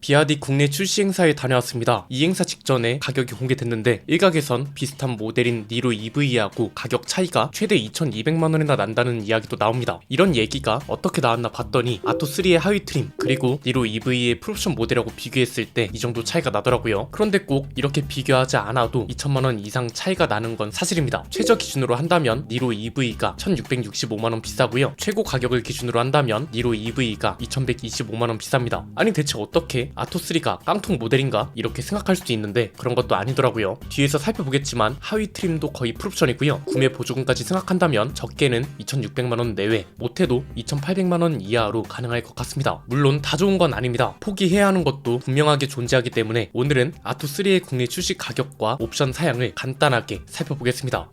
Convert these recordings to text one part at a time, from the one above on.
비아디 국내 출시 행사에 다녀왔습니다. 이 행사 직전에 가격이 공개됐는데 일각에선 비슷한 모델인 니로 EV하고 가격 차이가 최대 2,200만원이나 난다는 이야기도 나옵니다. 이런 얘기가 어떻게 나왔나 봤더니 아토3의 하위 트림 그리고 니로 EV의 풀옵션 모델하고 비교했을 때 이 정도 차이가 나더라고요. 그런데 꼭 이렇게 비교하지 않아도 2천만원 이상 차이가 나는 건 사실입니다. 최저 기준으로 한다면 니로 EV가 1,665만원 비싸고요. 최고 가격을 기준으로 한다면 니로 EV가 2,125만원 비쌉니다. 아니 대체 어떻게 아토3가 깡통 모델인가? 이렇게 생각할 수도 있는데 그런 것도 아니더라고요. 뒤에서 살펴보겠지만 하위 트림도 거의 풀옵션이고요. 구매 보조금까지 생각한다면 적게는 2,600만원 내외, 못해도 2,800만원 이하로 가능할 것 같습니다. 물론 다 좋은 건 아닙니다. 포기해야 하는 것도 분명하게 존재하기 때문에 오늘은 아토3의 국내 출시 가격과 옵션 사양을 간단하게 살펴보겠습니다.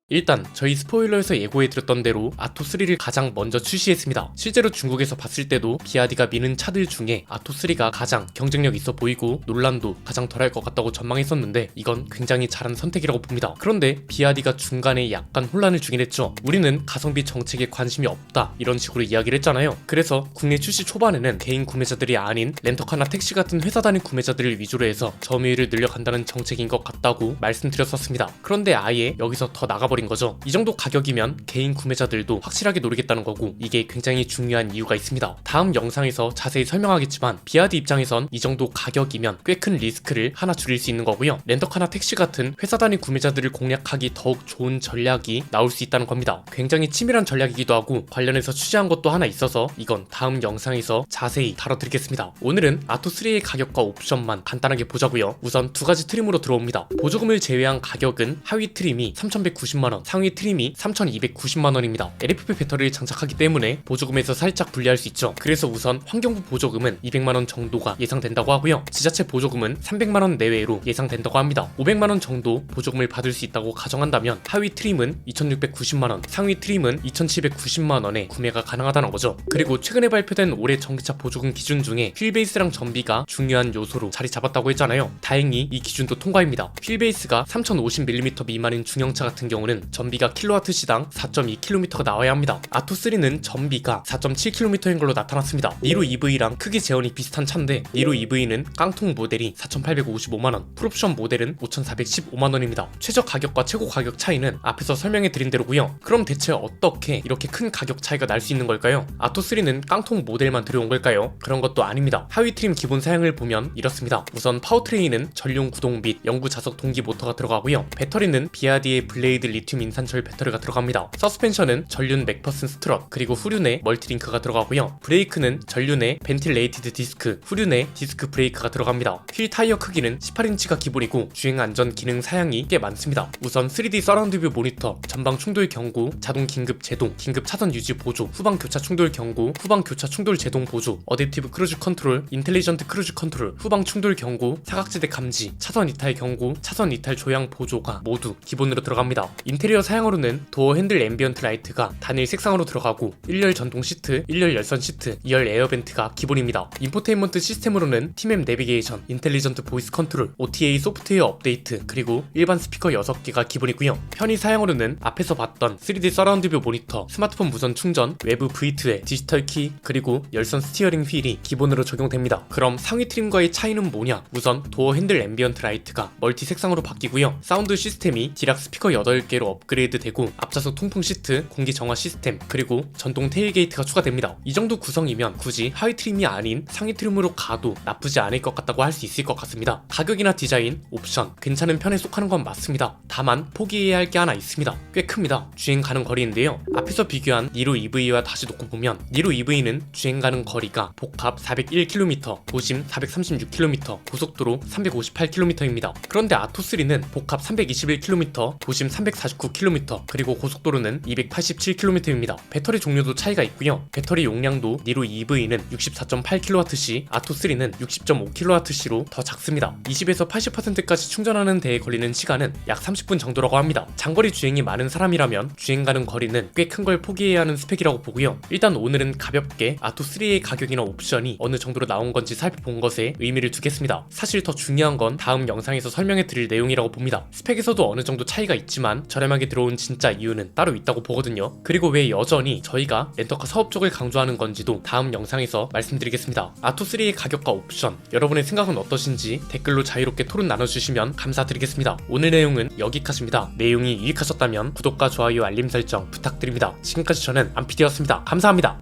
일단 저희 스포일러에서 예고해드렸던 대로 아토3를 가장 먼저 출시했습니다. 실제로 중국에서 봤을 때도 비아디가 미는 차들 중에 아토3가 가장 경쟁력 있어 보이고 논란도 가장 덜할 것 같다고 전망했었는데 이건 굉장히 잘한 선택이라고 봅니다. 그런데 비아디가 중간에 약간 혼란을 주긴 했죠. 우리는 가성비 정책에 관심이 없다 이런 식으로 이야기를 했잖아요. 그래서 국내 출시 초반에는 개인 구매자들이 아닌 렌터카나 택시 같은 회사 단위 구매자들을 위주로 해서 점유율을 늘려간다는 정책인 것 같다고 말씀드렸었습니다. 그런데 아예 여기서 더 나가버린 거죠. 이 정도 가격이면 개인 구매자들도 확실하게 노리겠다는 거고 이게 굉장히 중요한 이유가 있습니다. 다음 영상에서 자세히 설명하겠지만 비아디 입장에선 이 정도 가격이면 꽤 큰 리스크를 하나 줄일 수 있는 거고요. 렌터카나 택시 같은 회사 단위 구매자들을 공략하기 더욱 좋은 전략이 나올 수 있다는 겁니다. 굉장히 치밀한 전략이기도 하고 관련해서 취재한 것도 하나 있어서 이건 다음 영상에서 자세히 다뤄드리겠습니다. 오늘은 아토3의 가격과 옵션만 간단하게 보자고요. 우선 두 가지 트림으로 들어옵니다. 보조금을 제외한 가격은 하위 트림이 3,190만원, 상위 트림이 3,290만원입니다. LFP 배터리를 장착하기 때문에 보조금에서 살짝 분리할 수 있죠. 그래서 우선 환경부 보조금은 200만원 정도가 예상된다고 하고요. 지자체 보조금은 300만원 내외로 예상된다고 합니다. 500만원 정도 보조금을 받을 수 있다고 가정한다면 하위 트림은 2,690만원, 상위 트림은 2,790만원에 구매가 가능하다는 거죠. 그리고 최근에 발표된 올해 전기차 보조금 기준 중에 휠베이스랑 전비가 중요한 요소로 자리 잡았다고 했잖아요. 다행히 이 기준도 통과입니다. 휠베이스가 3050mm 미만인 중형차 같은 경우는 전비가 킬로와트 시당 4.2km가 나와야 합니다. 아토3는 전비가 4.7km인 걸로 나타났습니다. 니로 EV랑 크기 재원이 비슷한 차인데 니로 EV는 깡통 모델이 4,855만원, 풀옵션 모델은 5,415만원입니다. 최저 가격과 최고 가격 차이는 앞에서 설명해드린 대로고요. 그럼 대체 어떻게 이렇게 큰 가격 차이가 날 수 있는 걸까요? 아토3는 깡통 모델만 들여온 걸까요? 그런 것도 아닙니다. 하위 트림 기본 사양을 보면 이렇습니다. 우선 파워트레인은 전용 구동 및 영구 자석 동기 모터가 들어가고요. 배터리는 비아디의 블레이드 리튬 인산철 배터리가 들어갑니다. 서스펜션은 전륜 맥퍼슨 스트럿 그리고 후륜에 멀티링크가 들어가고요. 브레이크는 전륜에 벤틸레이티드 디스크, 후륜에 디스크 브레이크가 들어갑니다. 휠 타이어 크기는 18인치가 기본이고 주행 안전 기능 사양이 꽤 많습니다. 우선 3D 서라운드 뷰 모니터, 전방 충돌 경고, 자동 긴급 제동, 긴급 차선 유지 보조, 후방 교차 충돌 경고, 후방 교차 충돌 제동 보조, 어댑티브 크루즈 컨트롤, 인텔리전트 크루즈 컨트롤, 후방 충돌 경고, 사각지대 감지, 차선 이탈 경고, 차선 이탈 조향 보조가 모두 기본으로 들어갑니다. 인테리어 사양으로는 도어 핸들 앰비언트 라이트가 단일 색상으로 들어가고 1열 전동 시트, 1열 열선 시트, 2열 에어벤트가 기본입니다. 인포테인먼트 시스템으로는 팀앱 내비게이션, 인텔리전트 보이스 컨트롤, OTA 소프트웨어 업데이트, 그리고 일반 스피커 6개가 기본이고요. 편의 사양으로는 앞에서 봤던 3D 서라운드 뷰 모니터, 스마트폰 무선 충전, 외부 V2에 디지털 키, 그리고 열선 스티어링 휠이 기본으로 적용됩니다. 그럼 상위 트림과의 차이는 뭐냐? 우선 도어 핸들 앰비언트 라이트가 멀티 색상으로 바뀌고요. 사운드 시스템이 디락 스피커 8개로 업그레이드 되고 앞좌석 통풍 시트, 공기 정화 시스템, 그리고 전동 테일게이트가 추가됩니다. 이 정도 구성이면 굳이 하위 트림이 아닌 상위 트림으로 가도 나쁘지 않을 것 같다고 할 수 있을 것 같습니다. 가격이나 디자인, 옵션 괜찮은 편에 속하는 건 맞습니다. 다만 포기해야 할 게 하나 있습니다. 꽤 큽니다. 주행 가는 거리인데요. 앞에서 비교한 니로 EV와 다시 놓고 보면 니로 EV는 주행 가는 거리가 복합 401km, 도심 436km, 고속도로 358km입니다. 그런데 아토3는 복합 321km, 도심 349km, 그리고 고속도로는 287km입니다. 배터리 종류도 차이가 있고요. 배터리 용량도 니로 EV는 64.8kWh, 아토3는 60.5kWh로 더 작습니다. 20에서 80%까지 충전하는 데에 걸리는 시간은 약 30분 정도라고 합니다. 장거리 주행이 많은 사람이라면 주행 가는 거리는 꽤 큰 걸 포기해야 하는 스펙이라고 보고요. 일단 오늘은 가볍게 아토3의 가격이나 옵션이 어느 정도로 나온 건지 살펴본 것에 의미를 두겠습니다. 사실 더 중요한 건 다음 영상에서 설명해 드릴 내용이라고 봅니다. 스펙에서도 어느 정도 차이가 있지만 저렴한 저렴하게 들어온 진짜 이유는 따로 있다고 보거든요. 그리고 왜 여전히 저희가 렌터카 사업 쪽을 강조하는 건지도 다음 영상에서 말씀드리겠습니다. 아토3의 가격과 옵션, 여러분의 생각은 어떠신지 댓글로 자유롭게 토론 나눠주시면 감사드리겠습니다. 오늘 내용은 여기까지입니다. 내용이 유익하셨다면 구독과 좋아요 알림 설정 부탁드립니다. 지금까지 저는 안피디였습니다. 감사합니다.